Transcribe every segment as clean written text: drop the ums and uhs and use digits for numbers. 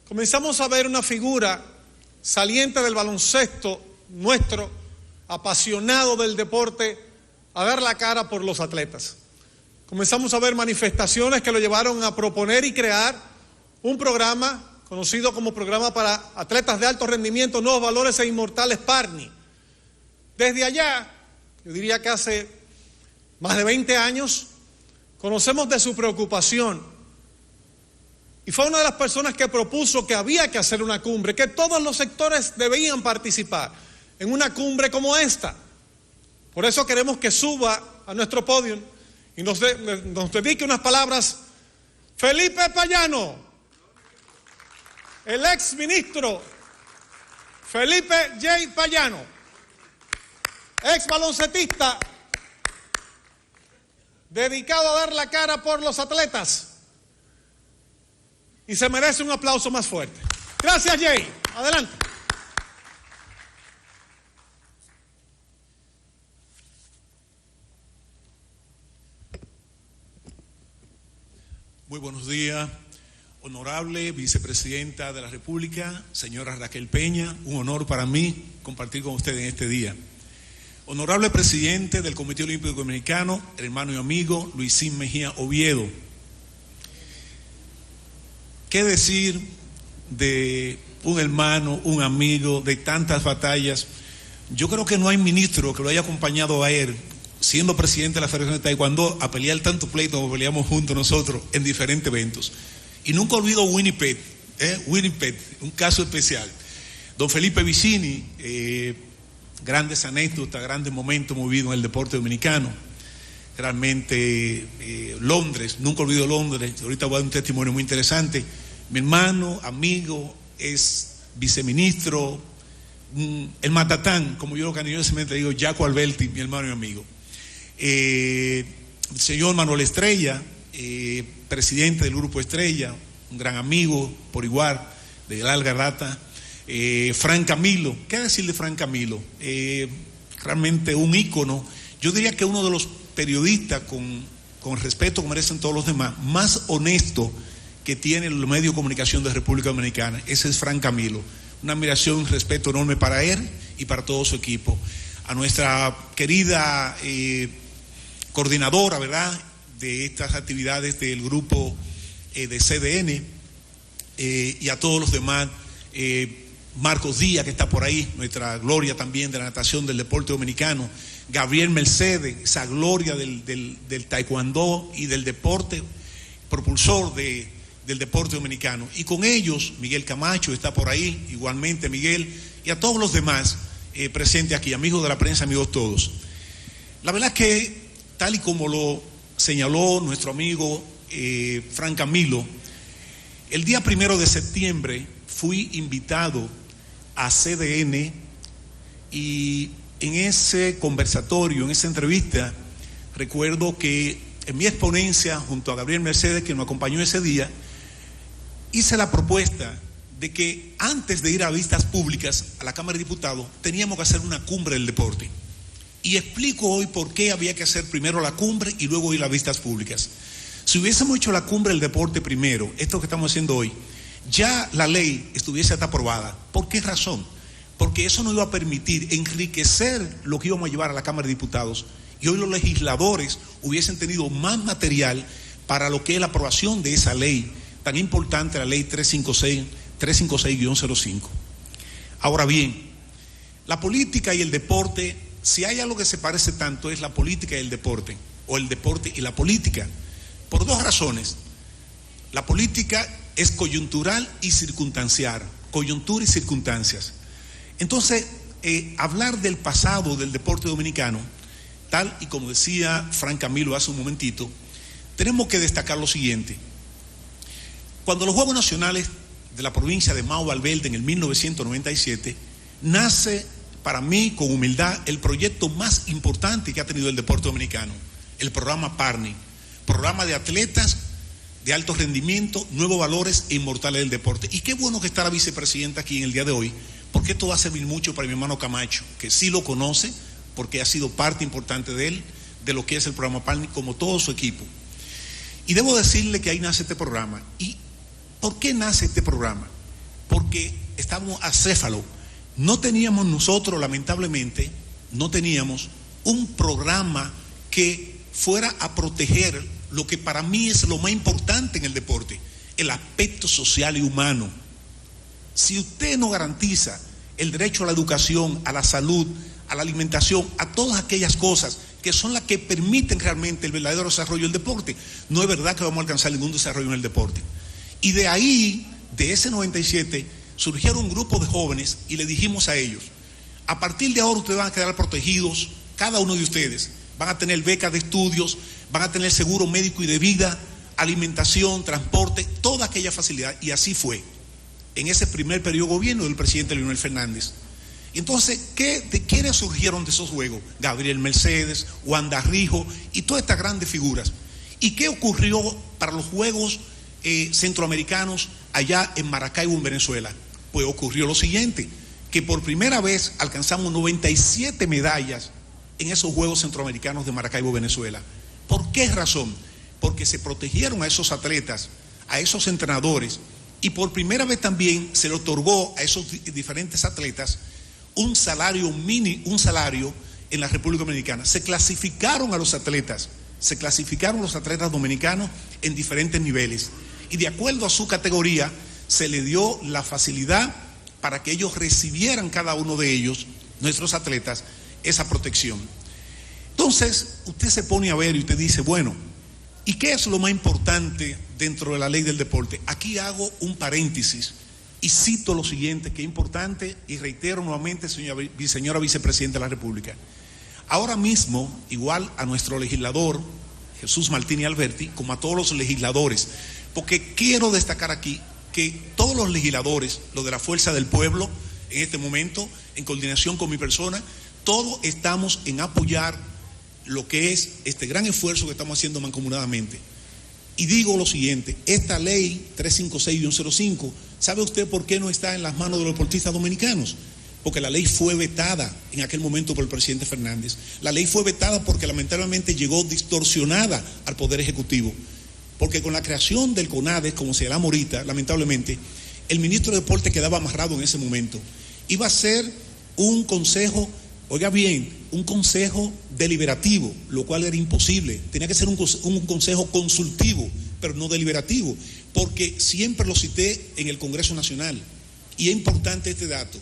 comenzamos a ver una figura saliente del baloncesto nuestro, apasionado del deporte, a dar la cara por los atletas. Comenzamos a ver manifestaciones que lo llevaron a proponer y crear un programa conocido como Programa para Atletas de Alto Rendimiento, Nuevos Valores e Inmortales, PARNI. Desde allá, yo diría que hace más de 20 años, conocemos de su preocupación. Y fue una de las personas que propuso que había que hacer una cumbre, que todos los sectores debían participar en una cumbre como esta. Por eso queremos que suba a nuestro podio y nos dedique unas palabras Felipe Payano, el ex ministro Felipe J. Payano, ex baloncetista, dedicado a dar la cara por los atletas. Y se merece un aplauso más fuerte. Gracias, Jay. Adelante. Muy buenos días, honorable vicepresidenta de la República, señora Raquel Peña. Un honor para mí compartir con usted en este día. Honorable presidente del Comité Olímpico Dominicano, hermano y amigo Luisín Mejía Oviedo. ¿Qué decir de un hermano, un amigo, de tantas batallas? Yo creo que no hay ministro que lo haya acompañado a él, siendo presidente de la Federación de Taekwondo, a pelear tanto pleito como peleamos juntos nosotros en diferentes eventos. Y nunca olvido Winnipeg, un caso especial. Don Felipe Vicini, grandes anécdotas, grandes momentos movidos en el deporte dominicano. Realmente Londres, nunca olvido Londres. Ahorita voy a dar un testimonio muy interesante. Mi hermano, amigo, es viceministro, el matatán, como yo lo cariñosamente digo, Jaco Alberti, mi hermano y amigo. El señor Manuel Estrella, presidente del Grupo Estrella, un gran amigo por igual, de larga data. Frank Camilo, ¿qué decir de Frank Camilo? Realmente un ícono. Yo diría que uno de los periodistas con respeto que merecen todos los demás, más honesto que tiene los medios de comunicación de República Dominicana. Ese es Frank Camilo. Una admiración y un respeto enorme para él y para todo su equipo. A nuestra querida coordinadora, ¿verdad?, de estas actividades del grupo de CDN, y a todos los demás, Marcos Díaz, que está por ahí, nuestra gloria también de la natación del deporte dominicano, Gabriel Mercedes, esa gloria del taekwondo y del deporte, propulsor del deporte dominicano. Y con ellos, Miguel Camacho está por ahí, igualmente Miguel, y a todos los demás presentes aquí, amigos de la prensa, amigos todos. La verdad es que, tal y como lo señaló nuestro amigo Frank Camilo, el día 1 de septiembre fui invitado a CDN y en ese conversatorio, en esa entrevista, recuerdo que en mi exponencia junto a Gabriel Mercedes, que nos acompañó ese día, hice la propuesta de que antes de ir a vistas públicas a la Cámara de Diputados teníamos que hacer una cumbre del deporte. Y explico hoy por qué había que hacer primero la cumbre y luego ir a vistas públicas. Si hubiésemos hecho la cumbre del deporte primero, esto que estamos haciendo hoy, ya la ley estuviese hasta aprobada. ¿Por qué razón? Porque eso nos iba a permitir enriquecer lo que íbamos a llevar a la Cámara de Diputados y hoy los legisladores hubiesen tenido más material para lo que es la aprobación de esa ley tan importante, la ley 356-05. Ahora bien, la política y el deporte, si hay algo que se parece tanto, es la política y el deporte, o el deporte y la política, por dos razones. La política es coyuntural y circunstancial, coyuntura y circunstancias. Entonces, hablar del pasado del deporte dominicano, tal y como decía Frank Camilo hace un momentito, tenemos que destacar lo siguiente. Cuando los Juegos Nacionales de la provincia de Mao Valverde en el 1997, nace para mí con humildad el proyecto más importante que ha tenido el deporte dominicano, el programa PARNI, programa de atletas de alto rendimiento, nuevos valores e inmortales del deporte. Y qué bueno que está la vicepresidenta aquí en el día de hoy, porque esto va a servir mucho para mi hermano Camacho, que sí lo conoce, porque ha sido parte importante de él, de lo que es el programa PARNI, como todo su equipo. Y debo decirle que ahí nace este programa. Y ¿Por qué nace este programa? Porque estábamos acéfalos. No teníamos nosotros, lamentablemente, no teníamos un programa que fuera a proteger lo que para mí es lo más importante en el deporte, el aspecto social y humano. Si usted no garantiza el derecho a la educación, a la salud, a la alimentación, a todas aquellas cosas que son las que permiten realmente el verdadero desarrollo del deporte, no es verdad que vamos a alcanzar ningún desarrollo en el deporte. Y de ahí, de ese 97, surgieron un grupo de jóvenes y le dijimos a ellos: a partir de ahora ustedes van a quedar protegidos, cada uno de ustedes van a tener becas de estudios, van a tener seguro médico y de vida, alimentación, transporte, toda aquella facilidad. Y así fue en ese primer periodo de gobierno del presidente Leonel Fernández. Y entonces, ¿de quiénes surgieron de esos juegos? Gabriel Mercedes, Wanda Rijo y todas estas grandes figuras. ¿Y qué ocurrió para los Juegos Centroamericanos allá en Maracaibo, en Venezuela? Pues ocurrió lo siguiente, que por primera vez alcanzamos 97 medallas en esos Juegos Centroamericanos de Maracaibo, Venezuela. ¿Por qué razón? Porque se protegieron a esos atletas, a esos entrenadores, y por primera vez también se le otorgó a esos diferentes atletas un salario en la República Dominicana. Se clasificaron los atletas dominicanos en diferentes niveles, y de acuerdo a su categoría se le dio la facilidad para que ellos recibieran, cada uno de ellos, nuestros atletas, esa protección. Entonces usted se pone a ver y usted dice, bueno, ¿y qué es lo más importante dentro de la ley del deporte? Aquí hago un paréntesis y cito lo siguiente, que es importante, y reitero nuevamente, señora vicepresidenta de la República. Ahora mismo, igual a nuestro legislador Jesús Martínez Alberti, como a todos los legisladores, porque quiero destacar aquí que todos los legisladores, los de la Fuerza del Pueblo, en este momento, en coordinación con mi persona, todos estamos en apoyar lo que es este gran esfuerzo que estamos haciendo mancomunadamente. Y digo lo siguiente, esta ley 356-05, ¿sabe usted por qué no está en las manos de los deportistas dominicanos? Porque la ley fue vetada en aquel momento por el presidente Fernández. La ley fue vetada porque lamentablemente llegó distorsionada al Poder Ejecutivo. Porque con la creación del CONADE, como se llama ahorita, lamentablemente, el ministro de Deporte quedaba amarrado en ese momento. Iba a ser un consejo, oiga bien, un consejo deliberativo, lo cual era imposible. Tenía que ser un consejo consultivo, pero no deliberativo, porque siempre lo cité en el Congreso Nacional. Y es importante este dato.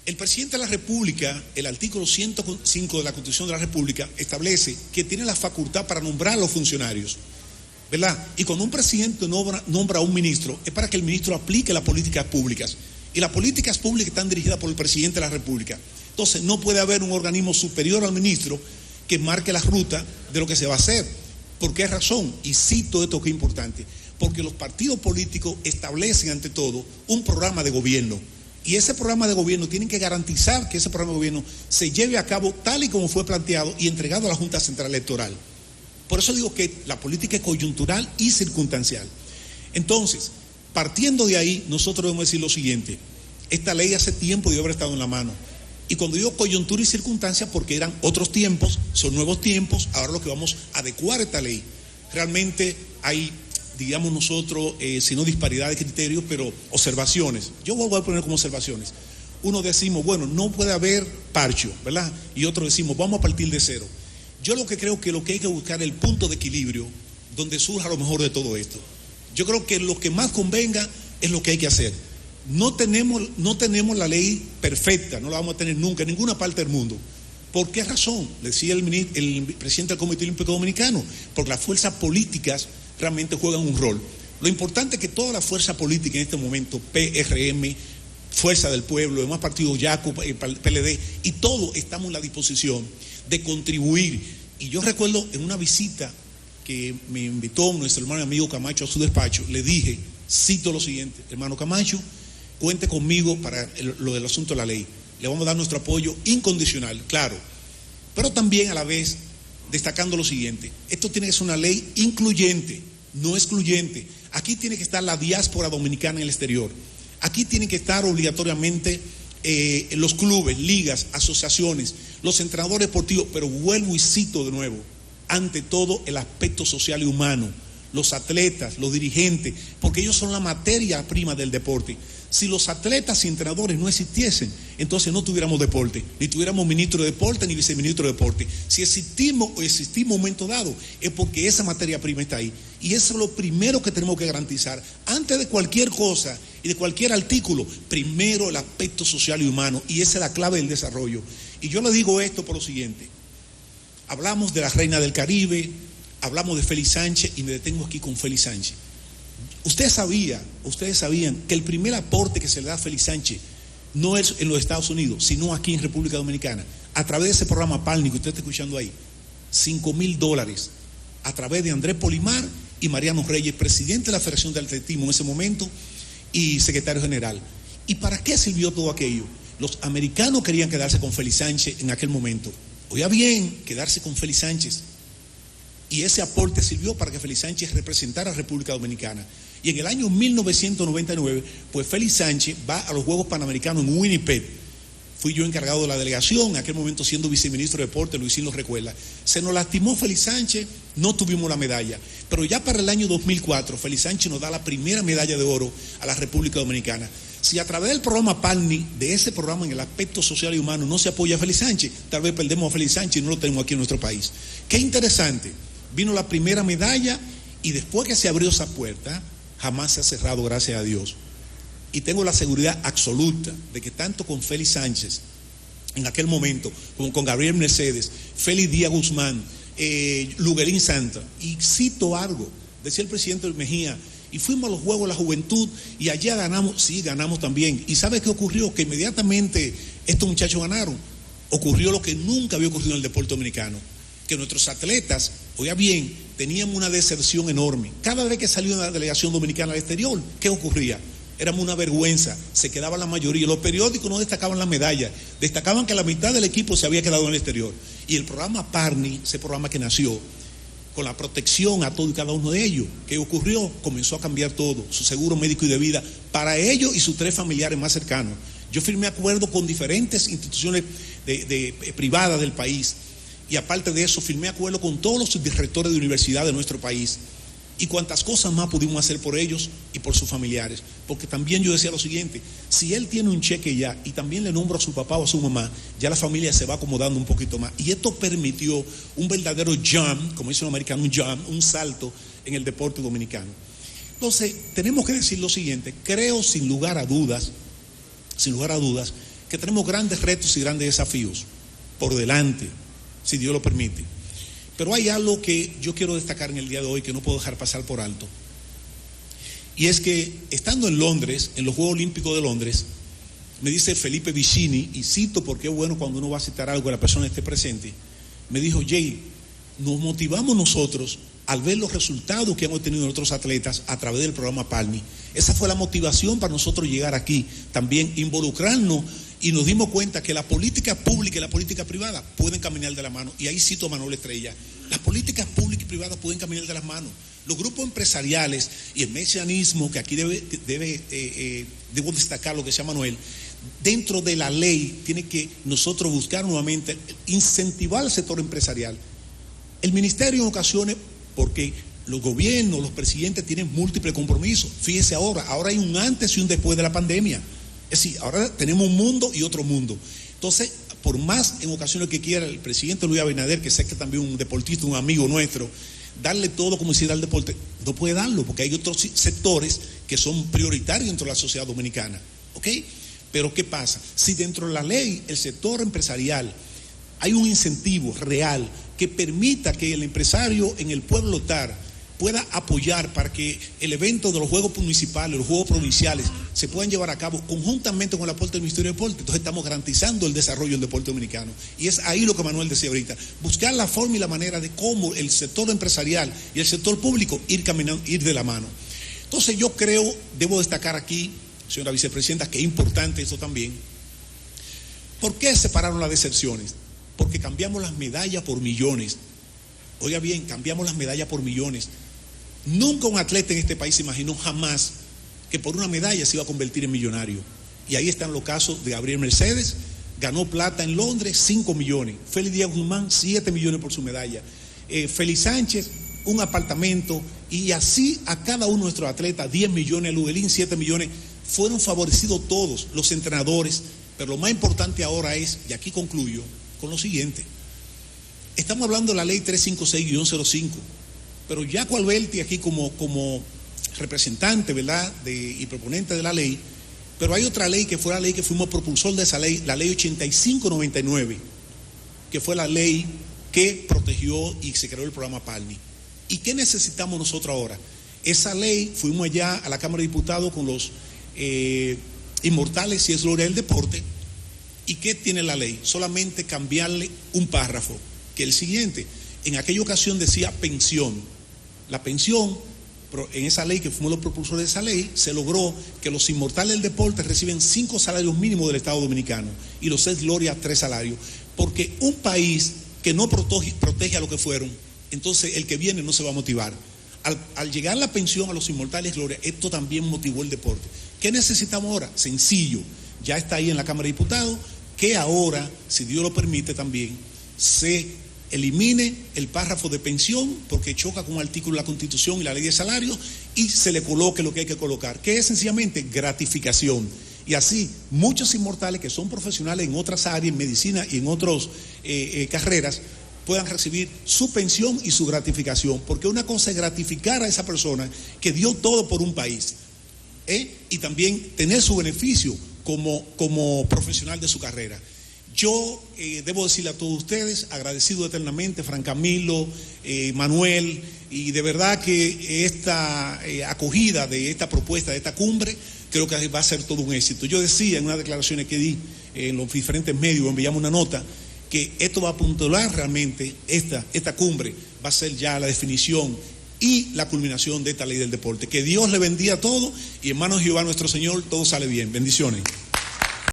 El presidente de la República, el artículo 105 de la Constitución de la República, establece que tiene la facultad para nombrar a los funcionarios, ¿verdad? Y cuando un presidente nombra a un ministro, es para que el ministro aplique las políticas públicas. Y las políticas públicas están dirigidas por el presidente de la República. Entonces no puede haber un organismo superior al ministro que marque la ruta de lo que se va a hacer. ¿Por qué razón? Y cito esto que es importante. Porque los partidos políticos establecen ante todo un programa de gobierno. Y ese programa de gobierno tienen que garantizar que ese programa de gobierno se lleve a cabo tal y como fue planteado y entregado a la Junta Central Electoral. Por eso digo que la política es coyuntural y circunstancial. Entonces, partiendo de ahí, nosotros debemos decir lo siguiente: esta ley hace tiempo debió haber estado en la mano. Y cuando digo coyuntura y circunstancia, porque eran otros tiempos, son nuevos tiempos, ahora lo que vamos a adecuar esta ley. Realmente hay, digamos nosotros, si no disparidad de criterios, pero observaciones. Yo vuelvo a poner como observaciones. Uno decimos, bueno, no puede haber parcho, ¿verdad? Y otro decimos, vamos a partir de cero. Yo lo que creo que lo que hay que buscar es el punto de equilibrio donde surja lo mejor de todo esto. Yo creo que lo que más convenga es lo que hay que hacer. No tenemos la ley perfecta, no la vamos a tener nunca en ninguna parte del mundo. ¿Por qué razón? Decía el presidente del Comité Olímpico Dominicano, porque las fuerzas políticas realmente juegan un rol. Lo importante es que toda la fuerza política en este momento, PRM, Fuerza del Pueblo, demás partidos, YACU, PLD, y todos estamos en la disposición de contribuir. Y yo recuerdo en una visita que me invitó nuestro hermano y amigo Camacho a su despacho, le dije, cito lo siguiente: hermano Camacho, cuente conmigo para lo del asunto de la ley. Le vamos a dar nuestro apoyo incondicional, claro, pero también a la vez destacando lo siguiente: esto tiene que ser una ley incluyente, no excluyente. Aquí tiene que estar la diáspora dominicana en el exterior. Aquí tienen que estar obligatoriamente los clubes, ligas, asociaciones, los entrenadores deportivos, pero vuelvo y cito de nuevo, ante todo el aspecto social y humano. los atletas, los dirigentes, porque ellos son la materia prima del deporte. Si los atletas y entrenadores no existiesen, entonces no tuviéramos deporte, ni tuviéramos ministro de deporte, ni viceministro de deporte. Si existimos en un momento dado, es porque esa materia prima está ahí. Y eso es lo primero que tenemos que garantizar. Antes de cualquier cosa y de cualquier artículo, primero el aspecto social y humano, y esa es la clave del desarrollo. Y yo le digo esto por lo siguiente. Hablamos de la reina del Caribe, hablamos de Félix Sánchez, y me detengo aquí con Félix Sánchez. Ustedes sabían que el primer aporte que se le da a Félix Sánchez no es en los Estados Unidos, sino aquí en República Dominicana, a través de ese programa PALNI que usted está escuchando ahí, $5,000, a través de Andrés Polimar y Mariano Reyes, presidente de la Federación de Atletismo en ese momento y secretario general. ¿Y para qué sirvió todo aquello? Los americanos querían quedarse con Félix Sánchez en aquel momento. Oiga bien, quedarse con Félix Sánchez. Y ese aporte sirvió para que Félix Sánchez representara a República Dominicana. Y en el año 1999, pues Félix Sánchez va a los Juegos Panamericanos en Winnipeg. Fui yo encargado de la delegación, en aquel momento siendo viceministro de Deporte, Luisín lo recuerda. Se nos lastimó Félix Sánchez, no tuvimos la medalla. Pero ya para el año 2004, Félix Sánchez nos da la primera medalla de oro a la República Dominicana. Si a través del programa PALNI, de ese programa en el aspecto social y humano, no se apoya a Félix Sánchez, tal vez perdemos a Félix Sánchez y no lo tenemos aquí en nuestro país. Qué interesante. Vino la primera medalla y después que se abrió esa puerta, jamás se ha cerrado, gracias a Dios. Y tengo la seguridad absoluta de que tanto con Félix Sánchez, en aquel momento, como con Gabriel Mercedes, Félix Díaz Guzmán, Luguelín Santa, y cito algo, decía el presidente Mejía, y fuimos a los Juegos de la Juventud y allá ganamos, sí, ganamos también. ¿Y sabe qué ocurrió? Que inmediatamente estos muchachos ganaron. Ocurrió lo que nunca había ocurrido en el deporte dominicano, que nuestros atletas, oiga bien, teníamos una deserción enorme. Cada vez que salió una delegación dominicana al exterior, ¿qué ocurría? Éramos una vergüenza, se quedaba la mayoría. Los periódicos no destacaban la medalla, destacaban que la mitad del equipo se había quedado en el exterior. Y el programa PARNI, ese programa que nació, con la protección a todo y cada uno de ellos, ¿qué ocurrió? Comenzó a cambiar todo, su seguro médico y de vida, para ellos y sus 3 familiares más cercanos. Yo firmé acuerdos con diferentes instituciones privadas del país. Y aparte de eso, firmé acuerdo con todos los subdirectores de universidad de nuestro país. Y cuantas cosas más pudimos hacer por ellos y por sus familiares. Porque también yo decía lo siguiente, si él tiene un cheque ya y también le nombra a su papá o a su mamá, ya la familia se va acomodando un poquito más. Y esto permitió un verdadero jump, como dice los americanos, un jump, un salto en el deporte dominicano. Entonces, tenemos que decir lo siguiente, creo sin lugar a dudas, que tenemos grandes retos y grandes desafíos por delante, si Dios lo permite. Pero hay algo que yo quiero destacar en el día de hoy que no puedo dejar pasar por alto. Y es que estando en Londres, en los Juegos Olímpicos de Londres, me dice Felipe Vicini, y cito porque es bueno cuando uno va a citar algo y la persona esté presente, me dijo, Jay, nos motivamos nosotros al ver los resultados que hemos tenido otros atletas a través del programa PALNI. Esa fue la motivación para nosotros llegar aquí, también involucrarnos. Y nos dimos cuenta que la política pública y la política privada pueden caminar de la mano. Y ahí cito a Manuel Estrella. Las políticas públicas y privadas pueden caminar de las manos. Los grupos empresariales y el mesianismo, que aquí debo destacar lo que decía Manuel, dentro de la ley tiene que nosotros buscar nuevamente incentivar al sector empresarial. El ministerio en ocasiones, porque los gobiernos, los presidentes tienen múltiples compromisos. Fíjese ahora hay un antes y un después de la pandemia. Es decir, ahora tenemos un mundo y otro mundo. Entonces, por más en ocasiones que quiera el presidente Luis Abinader, que sé que también un deportista, un amigo nuestro, darle todo como si da al deporte, no puede darlo, porque hay otros sectores que son prioritarios dentro de la sociedad dominicana. ¿Ok? Pero ¿qué pasa? Si dentro de la ley, el sector empresarial, hay un incentivo real que permita que el empresario en el pueblo tal pueda apoyar para que el evento de los Juegos Municipales, los Juegos Provinciales, se puedan llevar a cabo conjuntamente con el aporte del Ministerio de Deporte. Entonces estamos garantizando el desarrollo del deporte dominicano. Y es ahí lo que Manuel decía ahorita, buscar la forma y la manera de cómo el sector empresarial y el sector público ir caminando, ir de la mano. Entonces yo creo, debo destacar aquí, señora vicepresidenta, que es importante esto también. ¿Por qué separaron las deserciones? Porque cambiamos las medallas por millones. Oiga bien, cambiamos las medallas por millones. Nunca un atleta en este país se imaginó jamás que por una medalla se iba a convertir en millonario. Y ahí están los casos de Gabriel Mercedes, ganó plata en Londres, 5 millones. Félix Díaz Guzmán, 7 millones por su medalla. Félix Sánchez, un apartamento Y así a cada uno de nuestros atletas, 10 millones, Ludelín 7 millones, fueron favorecidos todos, los entrenadores. Pero lo más importante ahora es, y aquí concluyo, con lo siguiente. Estamos hablando de la ley 356-05, pero Jaco Alberti aquí como representante, ¿verdad?, y proponente de la ley, pero hay otra ley que fue la ley que fuimos propulsor de esa ley, la ley 8599, que fue la ley que protegió y se creó el programa PALMI. ¿Y qué necesitamos nosotros ahora? Esa ley, fuimos allá a la Cámara de Diputados con los inmortales, si es gloria del deporte. ¿Y qué tiene la ley? Solamente cambiarle un párrafo, que es el siguiente. En aquella ocasión decía pensión. La pensión, en esa ley, que fuimos los propulsores de esa ley, se logró que los inmortales del deporte reciben 5 salarios mínimos del Estado Dominicano y los ex gloria 3 salarios. Porque un país que no protege a lo que fueron, entonces el que viene no se va a motivar. Al llegar la pensión a los inmortales gloria, esto también motivó el deporte. ¿Qué necesitamos ahora? Sencillo, ya está ahí en la Cámara de Diputados, que ahora, si Dios lo permite también, se elimine el párrafo de pensión, porque choca con un artículo de la Constitución y la ley de salarios, y se le coloque lo que hay que colocar, que es sencillamente gratificación. Y así, muchos inmortales que son profesionales en otras áreas, en medicina y en otras carreras, puedan recibir su pensión y su gratificación, porque una cosa es gratificar a esa persona que dio todo por un país, y también tener su beneficio como profesional de su carrera. Yo debo decirle a todos ustedes, agradecido eternamente, Fran Camilo, Manuel, y de verdad que esta acogida de esta propuesta, de esta cumbre, creo que va a ser todo un éxito. Yo decía en unas declaraciones que di en los diferentes medios, enviamos una nota, que esto va a puntuar realmente, esta cumbre va a ser ya la definición y la culminación de esta ley del deporte. Que Dios le bendiga a todos y en manos de Jehová nuestro Señor todo sale bien. Bendiciones.